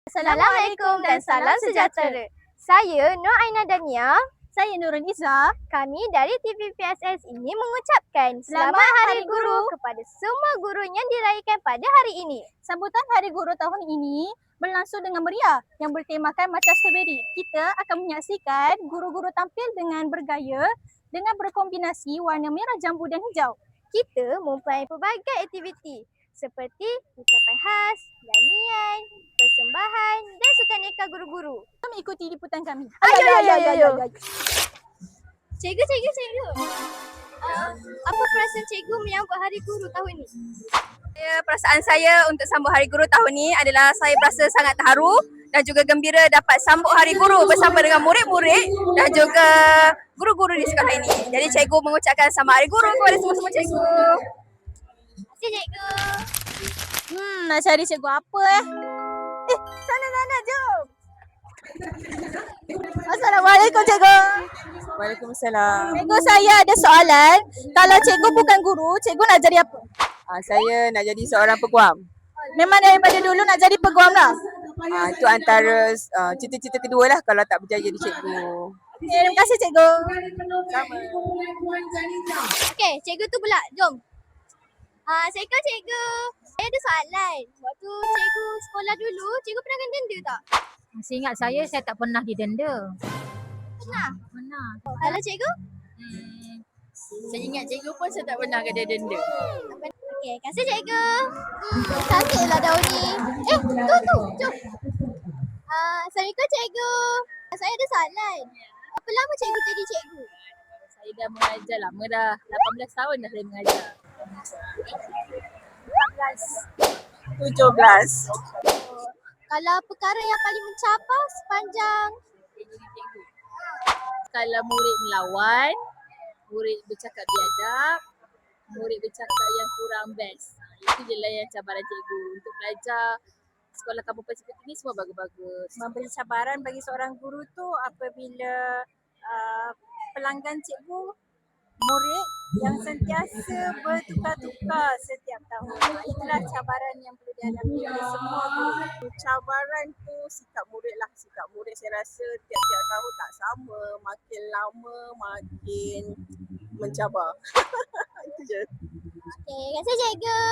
Assalamualaikum dan salam sejahtera. Saya Nur Aina Dania. Saya Nurul Izzah. Kami dari TV PSS ini mengucapkan Selamat Hari Guru kepada semua guru yang dirayakan pada hari ini. Sambutan Hari Guru tahun ini berlangsung dengan meriah yang bertemakan macam strawberry. Kita akan menyaksikan guru-guru tampil dengan bergaya dengan berkombinasi warna merah jambu dan hijau. Kita mempunyai pelbagai aktiviti seperti ucapan khas, nyanyian, persembahan dan sukaneka guru-guru. Kami ikuti liputan kami. Ayo. Cikgu. Apa perasaan cikgu menyambut Hari Guru tahun ini? Perasaan saya untuk sambut Hari Guru tahun ini adalah saya berasa sangat terharu dan juga gembira dapat sambut Hari Guru bersama dengan murid-murid dan juga guru-guru di sekolah ini. Jadi cikgu mengucapkan Selamat Hari Guru kepada semua-semua cikgu. Terima kasih cikgu. Nak cari cikgu apa Sana jom. Assalamualaikum cikgu. Waalaikumsalam. Cikgu, saya ada soalan. Kalau cikgu bukan guru, cikgu nak jadi apa? Saya nak jadi seorang peguam. Memang daripada dulu nak jadi peguam lah. Itu antara cita-cita kedua lah kalau tak berjaya jadi cikgu. Okay, terima kasih cikgu. Sama. Okey, cikgu tu pula. Jom. Assalamualaikum cikgu. Saya ada soalan. Waktu cikgu sekolah dulu, cikgu pernah kena denda tak? Seingat saya tak pernah didenda. Pernah. Kalau cikgu? Saya ingat cikgu pun saya tak pernah kena denda. Okey, kasih cikgu. Cantiklah daun ni. Tu. Jom. Assalamualaikum cikgu. Saya ada soalan. Berapa lama cikgu jadi cikgu? Saya dah mengajar lama dah. 18 tahun dah saya mengajar. 17. Kalau perkara yang paling mencabar sepanjang Kalau murid melawan, murid bercakap biadab, murid bercakap yang kurang best. Itu je lah yang cabaran cikgu. Untuk belajar sekolah kampung seperti ni semua bagus-bagus. Memberi cabaran bagi seorang guru tu apabila pelanggan cikgu murid yang sentiasa bertukar-tukar setiap tahun. Itulah cabaran yang perlu dihadapi oleh semua guru. Cabaran tu sikap murid lah. Sikap murid saya rasa tiap-tiap tahun tak sama. Makin lama makin mencabar. Itu je. okey, kasih cikgu.